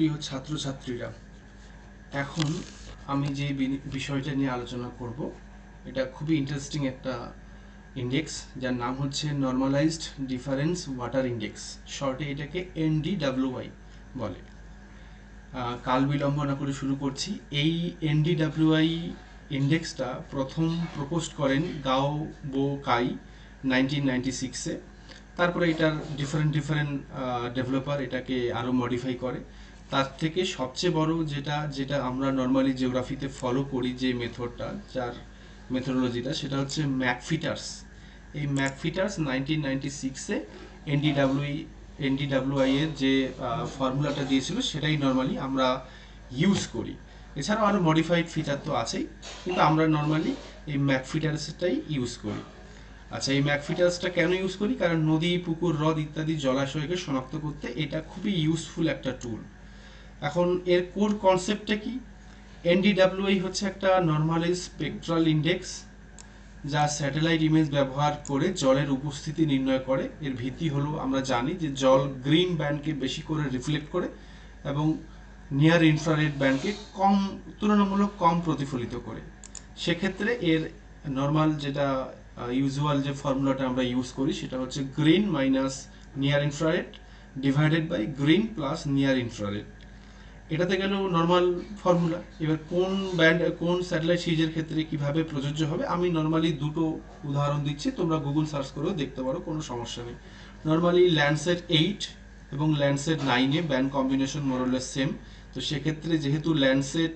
সুপ্রিয় ছাত্রছাত্রীরা, এখন আমি যে বিষয়টা নিয়ে আলোচনা করব এটা খুবই ইন্টারেস্টিং একটা ইন্ডেক্স, যার নাম হচ্ছে নর্মালাইজড ডিফারেন্স ওয়াটার ইন্ডেক্স। শর্টে এটাকে NDWI বলে। কাল বিলম্ব না করে শুরু করছি। এই NDWI ইন্ডেক্সটা প্রথম প্রপোজ করেন গাও বো কাই 1996-এ। তারপরে এটার ডিফারেন্ট ডেভেলপার এটাকে আরও মডিফাই করে। তার থেকে সবচেয়ে বড় যেটা যেটা আমরা নর্মালি জিওগ্রাফিতে ফলো করি, যে মেথডটা, যার মেথোডোলজিটা, সেটা হচ্ছে ম্যাকফিটার্স। এই ম্যাকফিটার্স 1996-এ এনডিডাব্লিউআই এর যে ফর্মুলাটা দিয়েছিল সেটাই নর্মালি আমরা ইউজ করি। এছাড়াও আরও মডিফাইড ফিচার তো আছেই, কিন্তু আমরা নর্মালি এই ম্যাকফিটার্সটাই ইউজ করি। আচ্ছা, এই ম্যাকফিটার্সটা কেন ইউজ করি? কারণ নদী, পুকুর, হ্রদ ইত্যাদি জলাশয়কে শনাক্ত করতে এটা খুবই ইউজফুল একটা টুল। এখন এর কোর কনসেপ্টটা কি? NDWI হচ্ছে একটা নর্মালাইজ স্পেকট্রাল ইন্ডেক্স, যা স্যাটেলাইট ইমেজ ব্যবহার করে জলের উপস্থিতি নির্ণয় করে। এর ভিত্তি হলো, আমরা জানি যে জল গ্রিন ব্যান্ডকে বেশি করে রিফ্লেক্ট করে এবং নিয়ার ইনফ্রারেড ব্যান্ডকে তুলনামূলক কম প্রতিফলিত করে। সেক্ষেত্রে এর নর্মাল যেটা ইউজুয়াল যে ফর্মুলাটা আমরা ইউজ করি সেটা হচ্ছে green minus near infrared divided by green plus near infrared. এটাতে গেল নর্মাল ফর্মুলা। এবার কোন স্যাটেলাইট সিরিজের ক্ষেত্রে কিভাবে প্রযোজ্য হবে, আমি নর্মালি দুটো উদাহরণ দিচ্ছি, তোমরা গুগল সার্চ করেও দেখতে পারো, কোনো সমস্যা নেই। নর্মালি ল্যান্ডসেট 8 এবং ল্যান্ডসেট 9-এ ব্যান্ড কম্বিনেশন মোরলেস সেম। তো সেক্ষেত্রে যেহেতু ল্যান্ডসেট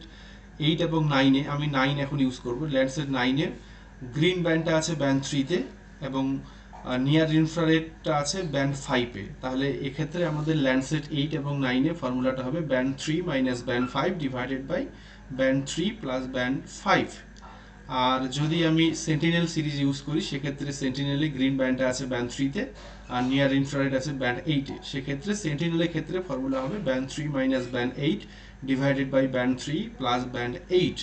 8 এবং 9-এ, আমি 9 এখন ইউজ করব, ল্যান্ডসেট 9-এর গ্রিন ব্যান্ডটা আছে ব্যান্ড 3-তে এবং নিয়ার ইনফ্রারেডটা আছে ব্যান্ড 5-এ। তাহলে এক্ষেত্রে আমাদের ল্যান্ডসেট 8 এবং 9-এ ফর্মুলাটা হবে band 3 minus band 5 divided by band 3 plus band 5। আর যদি আমি সেন্টিনেল সিরিজ ইউজ করি, সেক্ষেত্রে সেন্টিনেলে গ্রিন ব্যান্ডটা আছে ব্যান্ড 3-তে আর নিয়ার ইনফ্রারেড আছে ব্যান্ড 8-এ। সেক্ষেত্রে সেন্টিনেলের ক্ষেত্রে ফর্মুলা হবে band 3 minus band 8 divided by band 3 plus band 8।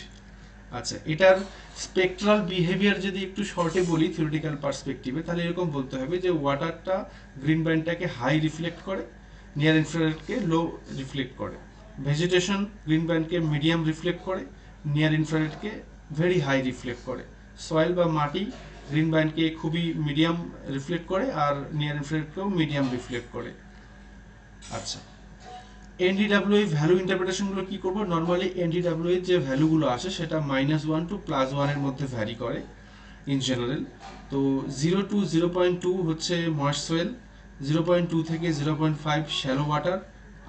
আচ্ছা, এটার স্পেকট্রাল বিহেভিয়ার যদি একটু শর্টে বলি থিওরিটিক্যাল পার্সপেক্টিভে, তাহলে এরকম বলতে হবে যে ওয়াটারটা গ্রিন ব্যান্ডটাকে হাই রিফ্লেক্ট করে, নিয়ার ইনফ্রারেডকে লো রিফ্লেক্ট করে। ভেজিটেশন গ্রিন ব্যান্ডকে মিডিয়াম রিফ্লেক্ট করে, নিয়ার ইনফ্রারেডকে ভেরি হাই রিফ্লেক্ট করে। সয়েল বা মাটি গ্রিন ব্যান্ডকে খুবই মিডিয়াম রিফ্লেক্ট করে আর নিয়ার ইনফ্রারেডকেও মিডিয়াম রিফ্লেক্ট করে। আচ্ছা, NDWI ভ্যালু ইন্টারপ্রিটেশনগুলো কি করব? নর্মালি NDWI যে ভ্যালুগুলো আসে সেটা -1 টু +1 এর মধ্যে ভ্যারি করে ইন জেনারেল। তো 0 টু 0.2 হচ্ছে ময়েস্ট সোয়েল, 0.2 থেকে 0.5 শ্যালো ওয়াটার,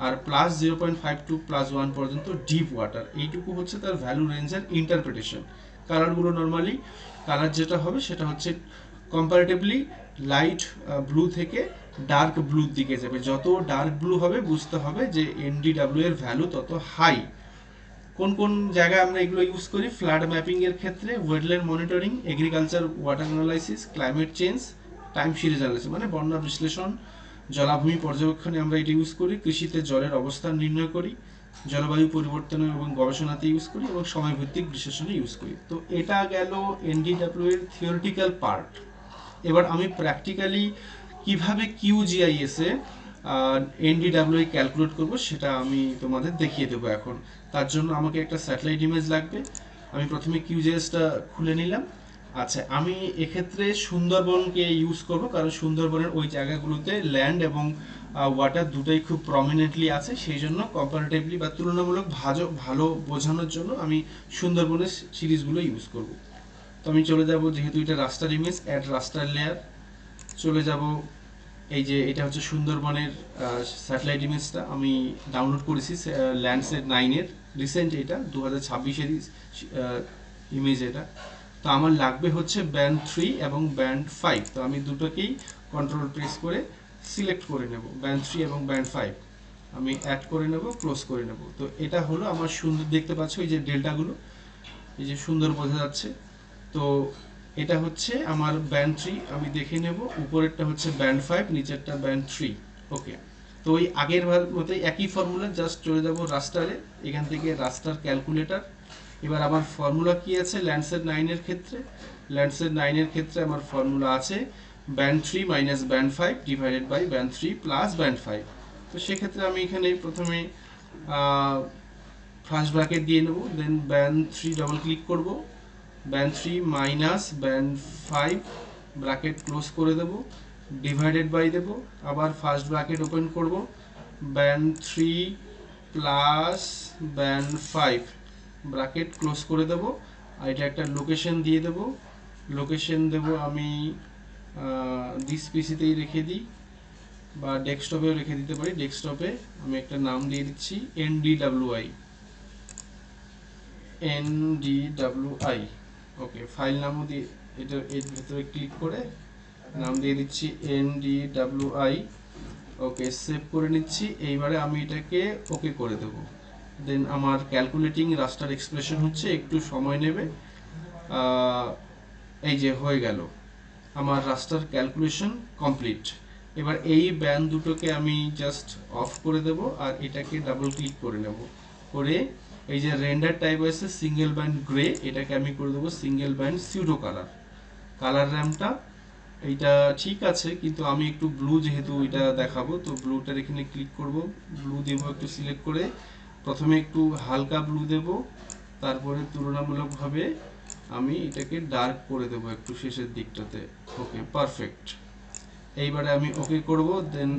আর +0.5 টু +1 পর্যন্ত ডিপ ওয়াটার। এইটুকু হচ্ছে তার ভ্যালু রেঞ্জের ইন্টারপ্রিটেশন। কালারগুলো নর্মালি কালার যেটা হবে সেটা হচ্ছে কম্পারেটিভলি লাইট ব্লু থেকে ডার্ক ব্লুর দিকে যাবে। যত ডার্ক ব্লু হবে বুঝতে হবে যে NDWI এর ভ্যালু তত হাই। কোন কোন জায়গায় আমরা এগুলো ইউজ করি? ফ্লাড ম্যাপিং এর ক্ষেত্রে, wetland monitoring, agriculture water analysis, climate change, time series analysis মানে বন্যা বিশ্লেষণ, জলাভূমি পর্যবেক্ষণে আমরা এটা ইউজ করি, কৃষিতে জলের অবস্থান নির্ণয় করি, জলবায়ু পরিবর্তন এবং গবেষণাতে ইউজ করি এবং সময়ভিত্তিক বিশ্লেষণে ইউজ করি। তো এটা গেল NDWI এর থিওরিটিক্যাল পার্ট। এবার আমি প্র্যাকটিক্যালি কিভাবে QGIS এ NDWI ক্যালকুলেট করব সেটা আমি তোমাদের দেখিয়ে দেবো এখন। তার জন্য আমাকে একটা স্যাটেলাইট ইমেজ লাগবে। আমি প্রথমে QGIS-টা খুলে নিলাম। আচ্ছা, আমি এক্ষেত্রে সুন্দরবনকে ইউজ করব, কারণ সুন্দরবনের ওই জায়গাগুলোতে ল্যান্ড এবং ওয়াটার দুটোই খুব প্রমিনেন্টলি আছে। সেই জন্য কম্পারেটিভলি বা তুলনামূলক ভালো বোঝানোর জন্য আমি সুন্দরবনের সিরিজগুলো ইউজ করব। তো আমি চলে যাব, যেহেতু এটা রাস্টার ইমেজ, অ্যাড রাস্টার লেয়ার, চলে যাব। এই যে এটা হচ্ছে সুন্দরবনের স্যাটেলাইট ইমেজটা আমি ডাউনলোড করেছি ল্যান্ডসেট 9-এর, রিসেন্ট, এটা 2026-এর ইমেজ এটা। তো আমার লাগবে হচ্ছে ব্যান্ড 3 এবং ব্যান্ড 5। তো আমি দুটোকেই কন্ট্রোল প্রেস করে সিলেক্ট করে নেব, ব্যান্ড 3 এবং ব্যান্ড 5 আমি অ্যাড করে নেব, ক্লোজ করে নেব। তো এটা হলো আমার সুন্দর, দেখতে পাচ্ছ এই যে ডেল্টাগুলো, এই যে সুন্দর বোঝা যাচ্ছে। তো এটা হচ্ছে আমার ব্যান্ড 3, আমি দেখে নেব। উপরেরটা হচ্ছে ব্যান্ড 5, নিচেরটা ব্যান্ড 3। ওকে, তো ওই আগের মতোই একই ফর্মুলা, জাস্ট চলে যাব রাস্টারে, এখান থেকে রাস্টার ক্যালকুলেটর। এবার আমার ফর্মুলা কি আছে ল্যান্ডসেট 9-এর ক্ষেত্রে? ল্যান্ডসেট 9-এর ক্ষেত্রে আমার ফর্মুলা আছে band 3 minus band 5 divided by band 3 plus band 5। তো সেক্ষেত্রে আমি এখানে প্রথমে ফার্স্ট ব্র্যাকেট দিয়ে নেব, দেন ব্যান 3 ডবল ক্লিক করব, band 3 minus band 5 bracket close করে দেব, ডিভাইডেড বাই দেব, আবার ফার্স্ট ব্র্যাকেট ওপেন করব, band 3 plus band 5 bracket close করে দেব, আর এটা একটা লোকেশন দিয়ে দেব, লোকেশন দেব আমি দিস পিসিতেই রেখে দিই বা ডেস্কটপেও রেখে দিতে পারি। ডেস্কটপে আমি একটা নাম দিয়ে দিচ্ছি NDWI। ওকে, ফাইল নামও দিয়ে এটা এর ভিতরে ক্লিক করে নাম দিয়ে দিচ্ছি NDWI। ওকে, সেভ করে নিচ্ছি। এইবারে আমি এটাকে ওকে করে দেব। দেন আমার ক্যালকুলেটিং রাস্টার এক্সপ্রেশন হচ্ছে, একটু সময় নেবে। এই যে হয়ে গেল, আমার রাস্টার ক্যালকুলেশন কমপ্লিট। এবার এই ব্যান্ড দুটোকে আমি জাস্ট অফ করে দেব, আর এটাকে ডাবল ক্লিক করে নেব, করে এই যে রেন্ডার টাইপ আছে সিঙ্গেল ব্যান্ড গ্রে, এটাকে আমি করে দেবো single band pseudo colour. Colour র্যামটা এইটা ঠিক আছে, কিন্তু আমি একটু ব্লু যেহেতু এটা দেখাবো, তো ব্লুটার এখানে ক্লিক করব, ব্লু দেব একটু সিলেক্ট করে, প্রথমে একটু হালকা ব্লু দেব, তারপরে তুলনামূলকভাবে আমি এটাকে ডার্ক করে দেবো একটু শেষের দিকটাতে। ওকে, পারফেক্ট। এইবারে আমি ওকে করব, দেন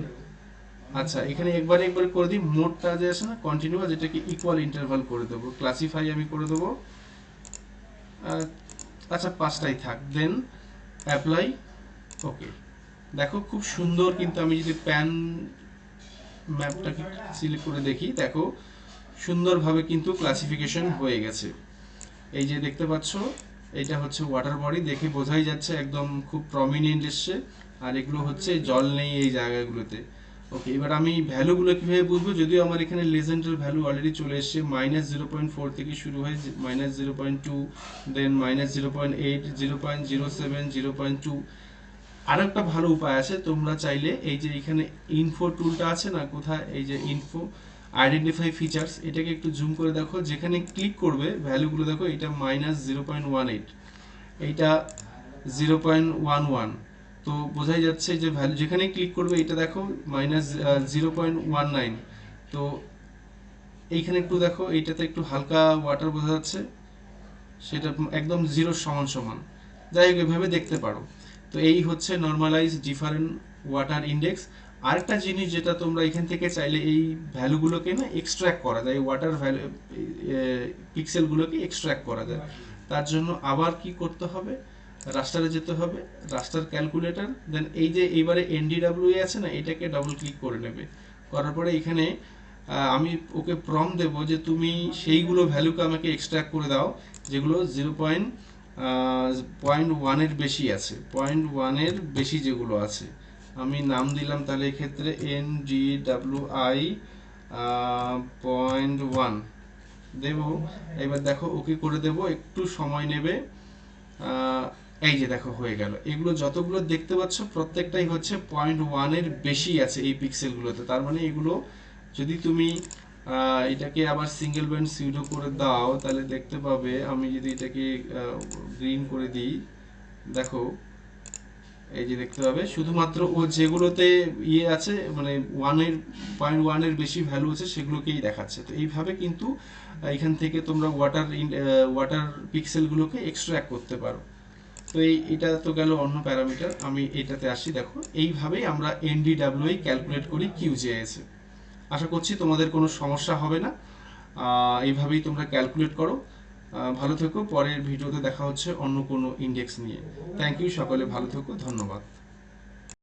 আচ্ছা এখানে একবারে করে দিই, মোডটা যে আছে না কন্টিনিউয়াস, এটাকে ইকুয়াল ইন্টারভাল করে দেবো, ক্লাসিফাই আমি করে দেবো, আচ্ছা 5টাই থাক, দেন অ্যাপ্লাই। ওকে, দেখো খুব সুন্দর, কিন্তু আমি যদি প্যান ম্যাপটাকে সিলেক্ট করে দেখি, দেখো সুন্দরভাবে কিন্তু ক্লাসিফিকেশন হয়ে গেছে। এই যে দেখতে পাচ্ছ, এটা হচ্ছে ওয়াটার বডি, দেখে বোঝাই যাচ্ছে একদম খুব প্রমিনেন্ট এসছে, আর এগুলো হচ্ছে জল নেই এই জায়গাগুলোতে। ওকে, এবার আমি ভ্যালুগুলো কিভাবে বুঝবো, যদিও আমার এখানে লেজেন্ডের ভ্যালু অলরেডি চলে এসছে, -0.4 থেকে শুরু হয়ে -0.2, দেন -0.8, 0.07, 0.2। আরো একটা ভালো উপায় আছে, তোমরা চাইলে এই যে এখানে ইনফো টুলটা আছে না, কোথায় এই যে ইনফো আইডেন্টিফাই ফিচার্স, এটাকে একটু জুম করে দেখো, যেখানে ক্লিক করবে ভ্যালুগুলো দেখো, এটা -0.18, এইটা 0.11, তো বোঝাই যাচ্ছে যে ভ্যালু যেখানে ক্লিক করবে এটা দেখো -0.19। তো এইখানে একটু দেখো, এইটাতে একটু হালকা ওয়াটার বোঝা যাচ্ছে, সেটা একদম জিরোর সমান সমান। যাই হোক, এভাবে দেখতে পারো। তো এই হচ্ছে নর্মালাইজ ডিফারেন্ট ওয়াটার ইন্ডেক্স। আরেকটা জিনিস যেটা তোমরা এখান থেকে চাইলে এই ভ্যালুগুলোকে না এক্সট্র্যাক্ট করা যায়, ওয়াটার ভ্যালু পিক্সেলগুলোকে এক্সট্র্যাক্ট করা যায়। তার জন্য আবার কি করতে হবে, রাস্টারে যেতে হবে, রাস্টার ক্যালকুলেটর, দেন এই যে এইবারে NDWI আছে না, এটাকে ডাবল ক্লিক করে নেবে, করার পরে এখানে আমি ওকে প্রম দেব যে তুমি সেইগুলো ভ্যালুকে আমাকে এক্সট্র্যাক্ট করে দাও যেগুলো 0.1-এর বেশি আছে, 0.1-এর বেশি যেগুলো আছে। আমি নাম দিলাম তাহলে এক্ষেত্রে NDWI 0.1 দেব। এবার দেখো ওকে করে দেব, একটু সময় নেবে। এই যে দেখো হয়ে গেল, এগুলো যতগুলো দেখতে পাচ্ছ প্রত্যেকটাই হচ্ছে 0.1-এর বেশি আছে এই পিক্সেলগুলোতে। তার মানে এগুলো যদি তুমি এটাকে আবার সিঙ্গেল ব্যান্ড সিউডো করে দাও, তাহলে দেখতে পাবে, আমি যদি এটাকে গ্রিন করে দিই, দেখো এই যে দেখতে পাবে শুধুমাত্র ও যেগুলোতে ইয়ে আছে, মানে 0.1-এর বেশি ভ্যালু আছে সেগুলোকেই দেখাচ্ছে। তো এইভাবে কিন্তু এখান থেকে তোমরা ওয়াটার পিক্সেলগুলোকে এক্সট্র্যাক্ট করতে পারো। তো এটা তো গেল অন্য প্যারামিটার। আমি এটাতে আসি, দেখো এইভাবেই আমরা NDWI ক্যালকুলেট করি QGIS এ। আশা করছি তোমাদের কোনো সমস্যা হবে না, এইভাবেই তোমরা ক্যালকুলেট করো। ভালো থেকো, পরের ভিডিওতে দেখা হচ্ছে অন্য কোনো ইন্ডেক্স নিয়ে। থ্যাংক ইউ, সকলে ভালো থেকো, ধন্যবাদ।